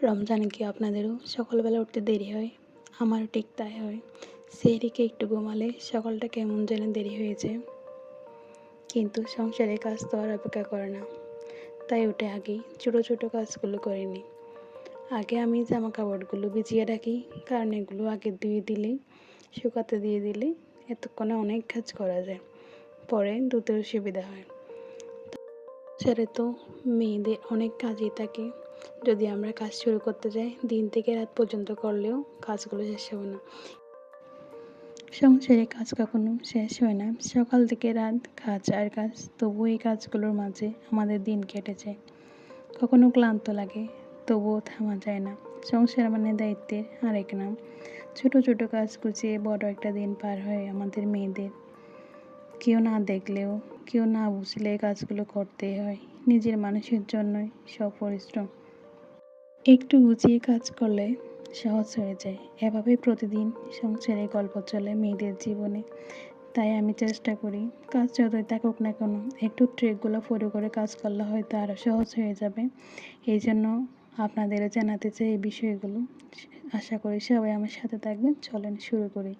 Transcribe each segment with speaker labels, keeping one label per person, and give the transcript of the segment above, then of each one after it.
Speaker 1: রমজানে কি আপনাদেরও সকালবেলা উঠতে দেরি হয়? আমারও ঠিক তাই হয়। সেহরিকে একটু ঘুমালে সকালটা কেমন যেন দেরি হয়ে যায়। কিন্তু সংসারের কাজ তো আর অপেক্ষা করে না। তাই উঠে আগেই ছোটো ছোটো কাজগুলো করে নিই। আগে আমি জামা কাপড়গুলো ভিজিয়ে রাখি, কারণ এগুলো আগে ধুয়ে দিলেই, শুকাতে দিয়ে দিলে এতক্ষণে অনেক কাজ করা যায়। পরে ধুতেও সুবিধা হয়। সংসারে তো মেয়েদের অনেক কাজই থাকে। যদি আমরা কাজ শুরু করতে যাই, দিন থেকে রাত পর্যন্ত করলেও কাজগুলো শেষ হবে না। সংসারে কাজ কখনো শেষ হয় না। সকাল থেকে রাত কাজ আর কাজ, তবুও এই কাজগুলোর মাঝে আমাদের দিন কেটে যায়। কখনো ক্লান্ত লাগে, তবুও থামা যায় না। সংসার মানে দায়িত্বের আরেক নাম। ছোট ছোট কাজ গুছিয়ে বড় একটা দিন পার হয় আমাদের মেয়েদের। কেউ না দেখলেও, কেউ না বুঝলে কাজগুলো করতেই হয়। নিজের মানুষের জন্যই সব পরিশ্রম। একটু গুছিয়ে কাজ করলে সহজ হয়ে যায়। এভাবেই প্রতিদিন সংসারে গল্প চলে মেয়েদের জীবনে। তাই আমি চেষ্টা করি, কাজ যতই থাকুক না কেন, একটু ট্রিকগুলো ফলো করে কাজ করলে হয়তো আরও সহজ হয়ে যাবে। এই জন্য আপনাদেরও জানাতে চাই এই বিষয়গুলো। আশা করি সবাই আমার সাথে থাকবেন। চলেন শুরু করি।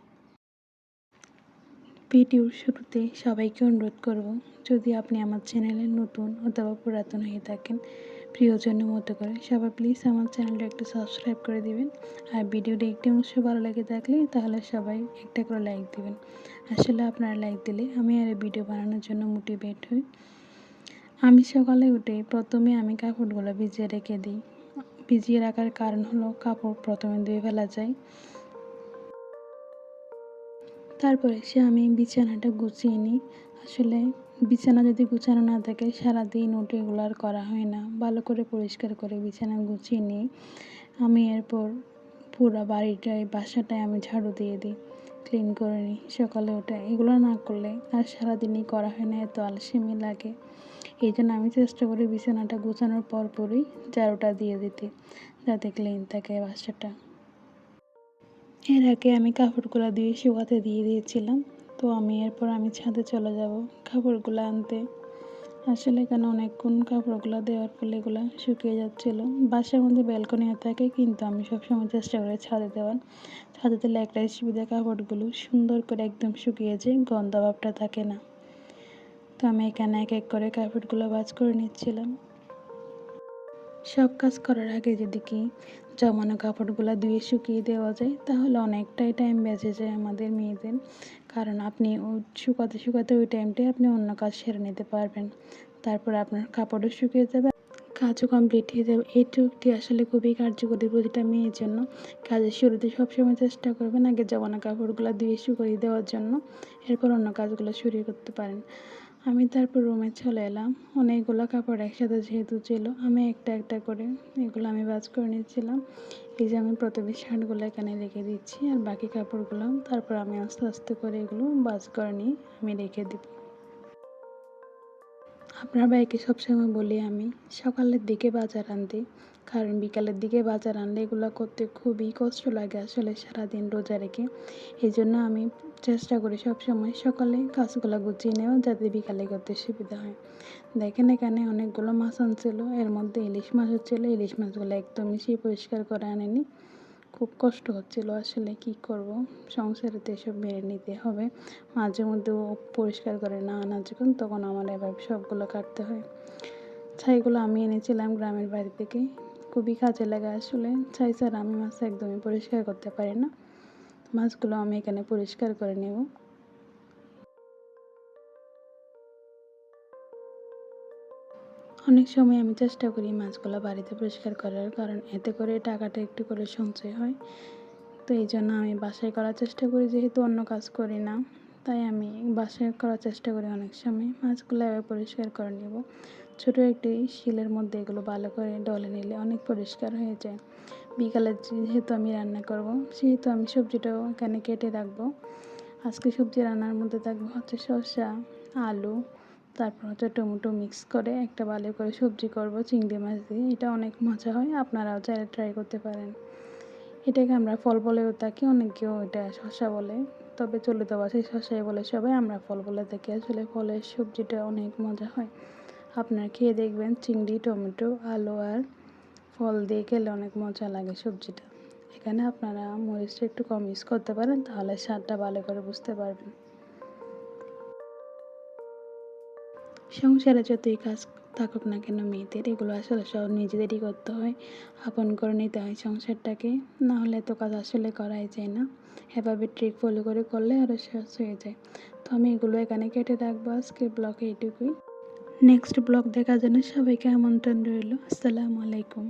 Speaker 1: ভিডিওর শুরুতে সবাইকে অনুরোধ করব, যদি আপনি আমার চ্যানেলে নতুন অথবা পুরাতন হয়ে থাকেন, প্রিয়জনের মতো করে সবাই প্লিজ আমার চ্যানেলটা একটু সাবস্ক্রাইব করে দিবেন। আর ভিডিওটা একটি অংশ ভালো লেগে থাকলে তাহলে সবাই একটা করে লাইক দিবেন। আসলে আপনারা লাইক দিলে আমি আর ভিডিও বানানোর জন্য মোটিভেট হই। আমি সকালে উঠে প্রথমে আমি কাপড়গুলো ভিজিয়ে রেখে দিই। ভিজিয়ে রাখার কারণ হলো কাপড় প্রথমে ধুয়ে ফেলা যায়, তারপরে আমি বিছানাটা গুছিয়ে নিই। আসলে বিছানা যদি গুছানো না থাকে, সারাদিন উঠে এগুলো আর করা হয় না। ভালো করে পরিষ্কার করে বিছানা গুছিয়ে নিই। আমি এরপর পুরো বাড়িটায়, বাসাটায় আমি ঝাড়ু দিয়ে দিই, ক্লিন করে নিই সকালে উঠে। এগুলো না করলে আর সারাদিনই করা হয় না, এত আলসেমি লাগে। এই জন্য আমি চেষ্টা করি বিছানাটা গুছানোর পরই ঝাড়ুটা দিয়ে দিতে, যাতে ক্লিন থাকে বাসাটা। এর আগে আমি কাপড়গুলো দিয়ে শুকাতে দিয়ে দিয়েছিলাম। তো এরপর আমি ছাদে চলে যাব কাপড়গুলো আনতে। আসলে এখানে অনেকক্ষণ কাপড়গুলো দেওয়ার ফলে এগুলো শুকিয়ে যাচ্ছিলো। বাসার মধ্যে ব্যালকনি থাকে, কিন্তু আমি সবসময় চেষ্টা করি ছাদে দেওয়ার। ছাদে দিলে একটাই সুবিধা, কাপড়গুলো সুন্দর করে একদম শুকিয়ে যায়, গন্ধ ভাবটা থাকে না। তো আমি এখানে এক এক করে কাপড়গুলো ভাঁজ করে নিচ্ছিলাম। সব কাজ করার আগে যদি জমানো কাপড়গুলো ধুয়ে শুকিয়ে দেওয়া যায়, তাহলে অনেকটাই টাইম বেঁচে যায় আমাদের মেয়েদের। কারণ আপনি শুকাতে শুকাতে ওই টাইমটায় আপনি অন্য কাজ সেরে নিতে পারবেন। তারপর আপনার কাপড়ও শুকিয়ে যাবে, কাজও কমপ্লিট হয়ে যাবে। এই ট্রিকটি আসলে খুবই কার্যকরী প্রতিটা মেয়ের জন্য। কাজের শুরুতে সবসময় চেষ্টা করবেন আগে জমানো কাপড়গুলো ধুয়ে শুকিয়ে দেওয়ার জন্য, এরপর অন্য কাজগুলো শুরু করতে পারেন। আমি তারপর রুমে চলে এলাম। অনেকগুলো কাপড় একসাথে যেহেতু ছিল, আমি একটা একটা করে এগুলো আমি ভাঁজ করে নিচ্ছিলাম। এই যে আমি প্রথমে শার্টগুলো এখানে রেখে দিচ্ছি, আর বাকি কাপড়গুলো তারপর আমি আস্তে আস্তে করে এগুলো ভাঁজ করে নিয়ে আমি রেখে দিব। আপনার ভাইকে সবসময় বলি আমি সকালের দিকে বাজার আনতে, কারণ বিকালের দিকে বাজার আনলে এগুলো করতে খুবই কষ্ট লাগে আসলে সারাদিন রোজা রেখে। এই জন্য আমি চেষ্টা করি সবসময় সকালে কাজগুলো গুছিয়ে নেওয়া, যাতে বিকালে করতে সুবিধা হয়। দেখেন এখানে অনেকগুলো মাছ আনছিল, এর মধ্যে ইলিশ মাছ হচ্ছিলো। ইলিশ মাছগুলো একদমই পরিষ্কার করে আনেনি। খুব কষ্ট হচ্ছিল, আসলে কি করব, সংসারে তো এসব মেনে নিতে হবে। মাঝে মধ্যেও পরিষ্কার করে না আনা যখন, তখন আমার এবার সবগুলো কাটতে হয়। ছাইগুলো আমি এনেছিলাম গ্রামের বাড়ি থেকে, খুবই কাজে লাগে আসলে। ছাই ছাড়া আমি মাছ একদমই পরিষ্কার করতে পারি না। মাছগুলো আমি এখানে পরিষ্কার করে নেব। অনেক সময় আমি চেষ্টা করি মাছগুলো বাড়িতে পরিষ্কার করার, কারণ এতে করে টাকাটা একটু করে সঞ্চয় হয়। তো এই জন্য আমি বাসায় করার চেষ্টা করি, যেহেতু অন্য কাজ করি না, তাই আমি বাসায় করার চেষ্টা করি। অনেক সময় মাছগুলো এবার পরিষ্কার করে নেব। ছোটো একটি শিলের মধ্যে এগুলো ভালো করে ডলে নিলে অনেক পরিষ্কার হয়ে যায়। বিকালে যেহেতু আমি রান্না করব, সেহেতু আমি সবজিটাও এখানে কেটে রাখবো। আজকে সবজি রান্নার মধ্যে থাকবে হচ্ছে শসা, আলু, তারপর হচ্ছে টমেটো মিক্স করে একটা ভালো করে সবজি করব চিংড়ি মাছ দিয়ে। এটা অনেক মজা হয়, আপনারাও চাইলে ট্রাই করতে পারেন। এটাকে আমরা ফল বলেও থাকি, অনেকেও এটা শসা বলে, তবে চলিত ভাষায় শসাই বলে সবাই, আমরা ফল বলে থাকি। আসলে ফলের সবজিটা অনেক মজা হয়, আপনারা খেয়ে দেখবেন। চিংড়ি, টমেটো, আলু আর ফল দিয়ে খেলে অনেক মজা লাগে সবজিটা। এখানে আপনারা মরিচটা একটু কম ইউজ করতে পারেন, তাহলে স্বাদটা ভালো করে বুঝতে পারবেন। সংসারে যতই কাজ থাকুক না কেন মেয়েদের, এগুলো আসলে সব নিজেদেরই করতে হয়, আপন করে নিতে হয় সংসারটাকে, না হলে এত কাজ আসলে করাই যায় না। এভাবে ট্রিক ফলো করে করলে আরও সহজ হয়ে যায়। তো আমি এগুলো এখানে কেটে রাখবো, আজকের ব্লগে এটুকুই। নেক্সট ব্লগ দেখার জন্য সবাইকে আমন্ত্রণ রইল। আসসালামু আলাইকুম।